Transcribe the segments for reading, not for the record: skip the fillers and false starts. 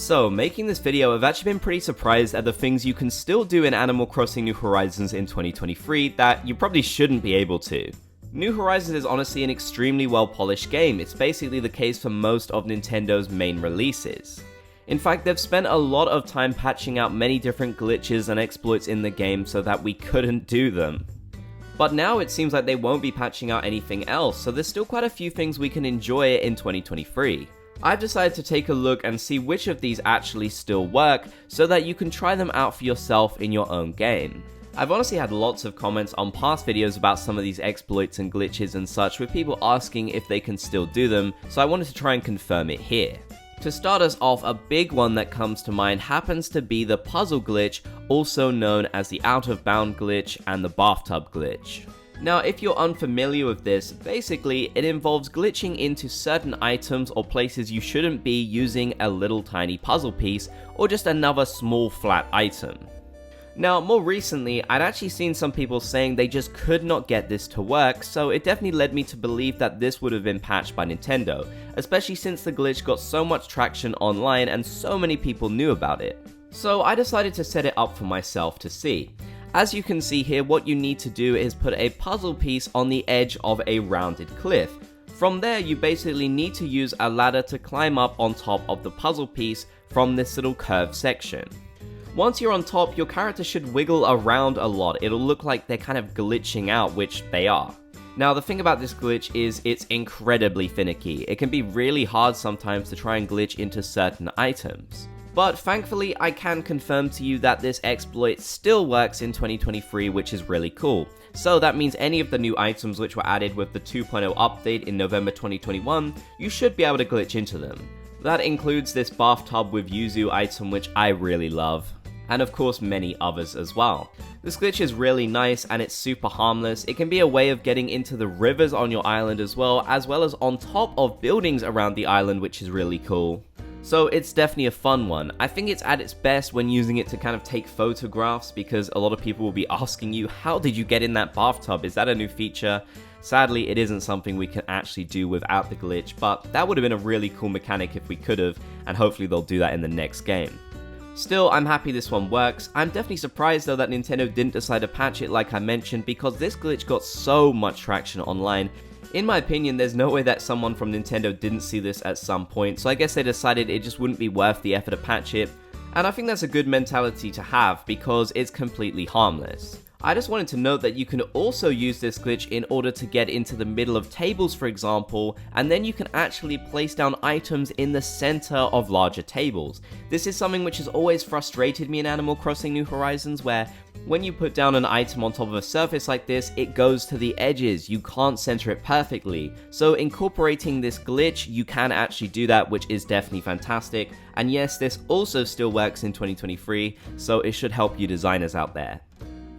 So, making this video, I've actually been pretty surprised at the things you can still do in Animal Crossing New Horizons in 2023 that you probably shouldn't be able to. New Horizons is honestly an extremely well-polished game. It's basically the case for most of Nintendo's main releases. In fact, they've spent a lot of time patching out many different glitches and exploits in the game so that we couldn't do them. But now it seems like they won't be patching out anything else, so there's still quite a few things we can enjoy in 2023. I've decided to take a look and see which of these actually still work, so that you can try them out for yourself in your own game. I've honestly had lots of comments on past videos about some of these exploits and glitches and such, with people asking if they can still do them, so I wanted to try and confirm it here. To start us off, a big one that comes to mind happens to be the puzzle glitch, also known as the out of bound glitch and the bathtub glitch. Now, if you're unfamiliar with this, basically it involves glitching into certain items or places you shouldn't be using a little tiny puzzle piece or just another small flat item. Now, more recently, I'd actually seen some people saying they just could not get this to work, so it definitely led me to believe that this would have been patched by Nintendo, especially since the glitch got so much traction online and so many people knew about it. So I decided to set it up for myself to see. As you can see here, what you need to do is put a puzzle piece on the edge of a rounded cliff. From there, you basically need to use a ladder to climb up on top of the puzzle piece from this little curved section. Once you're on top, your character should wiggle around a lot. It'll look like they're kind of glitching out, which they are. Now, the thing about this glitch is it's incredibly finicky. It can be really hard sometimes to try and glitch into certain items. But thankfully, I can confirm to you that this exploit still works in 2023, which is really cool. So that means any of the new items which were added with the 2.0 update in November 2021, you should be able to glitch into them. That includes this bathtub with yuzu item, which I really love, and of course many others as well. This glitch is really nice and it's super harmless. It can be a way of getting into the rivers on your island as well as on top of buildings around the island, which is really cool. So it's definitely a fun one. I think it's at its best when using it to kind of take photographs, because a lot of people will be asking you, how did you get in that bathtub? Is that a new feature? Sadly, it isn't something we can actually do without the glitch, but that would have been a really cool mechanic if we could have, and hopefully they'll do that in the next game. Still, I'm happy this one works. I'm definitely surprised though that Nintendo didn't decide to patch it like I mentioned, because this glitch got so much traction online. In my opinion, there's no way that someone from Nintendo didn't see this at some point, so I guess they decided it just wouldn't be worth the effort to patch it, and I think that's a good mentality to have because it's completely harmless. I just wanted to note that you can also use this glitch in order to get into the middle of tables, for example, and then you can actually place down items in the center of larger tables. This is something which has always frustrated me in Animal Crossing New Horizons, where when you put down an item on top of a surface like this, it goes to the edges. You can't center it perfectly. So incorporating this glitch, you can actually do that, which is definitely fantastic. And yes, this also still works in 2023, so it should help you designers out there.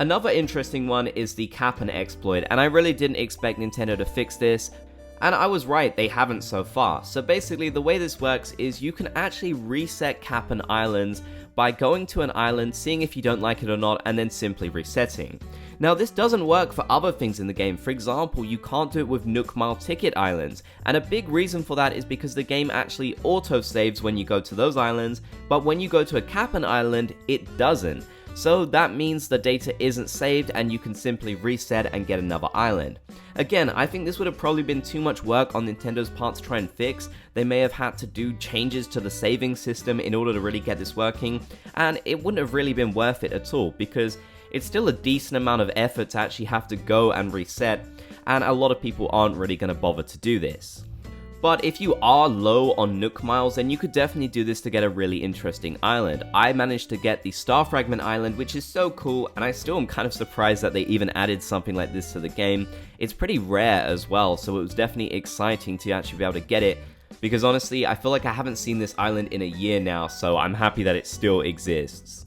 Another interesting one is the Kapp'n Exploit, and I really didn't expect Nintendo to fix this, and I was right, they haven't so far. So basically the way this works is you can actually reset Kapp'n Islands by going to an island, seeing if you don't like it or not, and then simply resetting. Now this doesn't work for other things in the game. For example, you can't do it with Nook Mile Ticket Islands, and a big reason for that is because the game actually auto-saves when you go to those islands, but when you go to a Kapp'n Island, it doesn't. So that means the data isn't saved and you can simply reset and get another island. Again, I think this would have probably been too much work on Nintendo's part to try and fix. They may have had to do changes to the saving system in order to really get this working, and it wouldn't have really been worth it at all, because it's still a decent amount of effort to actually have to go and reset, and a lot of people aren't really going to bother to do this. But if you are low on Nook Miles, then you could definitely do this to get a really interesting island. I managed to get the Star Fragment Island, which is so cool, and I still am kind of surprised that they even added something like this to the game. It's pretty rare as well, so it was definitely exciting to actually be able to get it, because honestly, I feel like I haven't seen this island in a year now, so I'm happy that it still exists.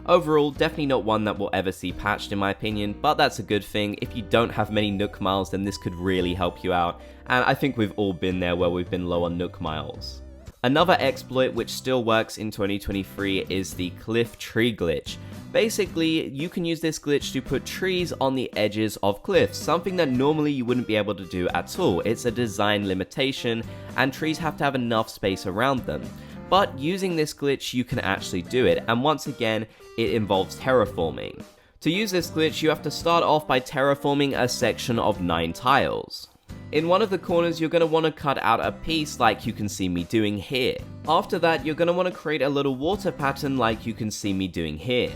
Overall, definitely not one that we'll ever see patched in my opinion, but that's a good thing. If you don't have many Nook Miles, then this could really help you out, and I think we've all been there where we've been low on Nook Miles. Another exploit which still works in 2023 is the Cliff Tree Glitch. Basically, you can use this glitch to put trees on the edges of cliffs, something that normally you wouldn't be able to do at all. It's a design limitation, and trees have to have enough space around them. but using this glitch you can actually do it, and once again, it involves terraforming. To use this glitch, you have to start off by terraforming a section of 9 tiles. In one of the corners, you're going to want to cut out a piece like you can see me doing here. After that, you're going to want to create a little water pattern like you can see me doing here.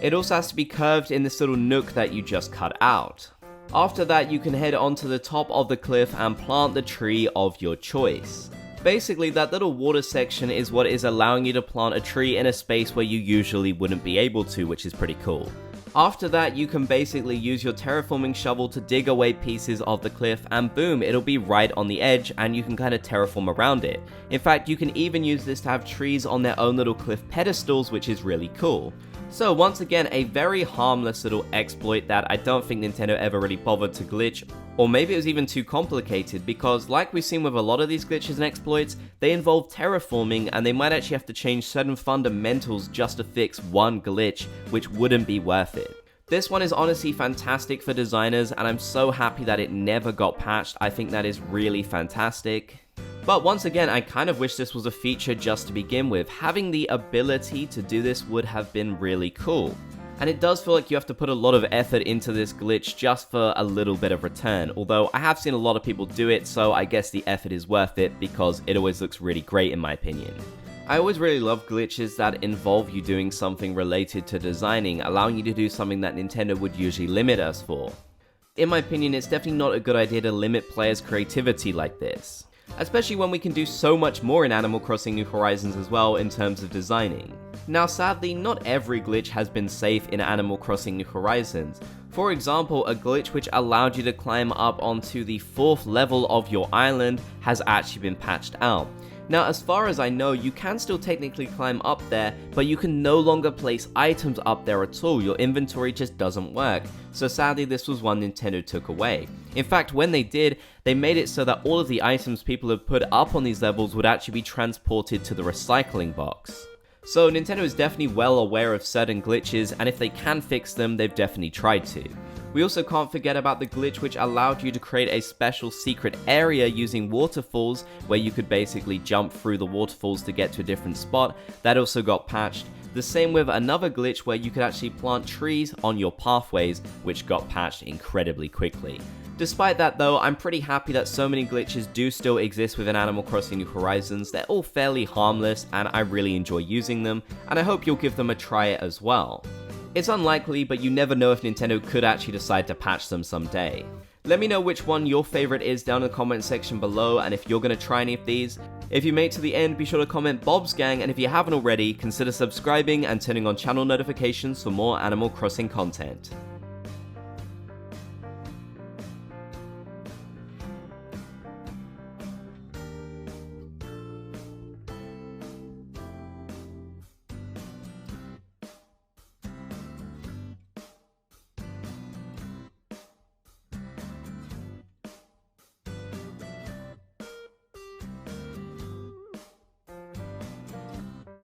It also has to be curved in this little nook that you just cut out. After that, you can head onto the top of the cliff and plant the tree of your choice. Basically, that little water section is what is allowing you to plant a tree in a space where you usually wouldn't be able to, which is pretty cool. After that, you can basically use your terraforming shovel to dig away pieces of the cliff, and boom, it'll be right on the edge and you can kind of terraform around it. In fact, you can even use this to have trees on their own little cliff pedestals, which is really cool. So once again, a very harmless little exploit that I don't think Nintendo ever really bothered to glitch, or maybe it was even too complicated, because like we've seen with a lot of these glitches and exploits, they involve terraforming and they might actually have to change certain fundamentals just to fix one glitch, which wouldn't be worth it. This one is honestly fantastic for designers, and I'm so happy that it never got patched. I think that is really fantastic. But once again, I kind of wish this was a feature just to begin with. Having the ability to do this would have been really cool. And it does feel like you have to put a lot of effort into this glitch just for a little bit of return, although I have seen a lot of people do it, so I guess the effort is worth it because it always looks really great in my opinion. I always really love glitches that involve you doing something related to designing, allowing you to do something that Nintendo would usually limit us for. In my opinion, it's definitely not a good idea to limit players' creativity like this, especially when we can do so much more in Animal Crossing New Horizons as well in terms of designing. Now sadly, not every glitch has been safe in Animal Crossing New Horizons. For example, a glitch which allowed you to climb up onto the 4th level of your island has actually been patched out. Now as far as I know, you can still technically climb up there, but you can no longer place items up there at all. Your inventory just doesn't work. So sadly, this was one Nintendo took away. In fact, when they did, they made it so that all of the items people have put up on these levels would actually be transported to the recycling box. So Nintendo is definitely well aware of certain glitches, and if they can fix them, they've definitely tried to. We also can't forget about the glitch which allowed you to create a special secret area using waterfalls, where you could basically jump through the waterfalls to get to a different spot. That also got patched. The same with another glitch where you could actually plant trees on your pathways, which got patched incredibly quickly. Despite that though, I'm pretty happy that so many glitches do still exist within Animal Crossing New Horizons. They're all fairly harmless and I really enjoy using them, and I hope you'll give them a try as well. It's unlikely, but you never know if Nintendo could actually decide to patch them someday. Let me know which one your favorite is down in the comment section below, and if you're going to try any of these. If you made it to the end, be sure to comment Bob's Gang, and if you haven't already, consider subscribing and turning on channel notifications for more Animal Crossing content.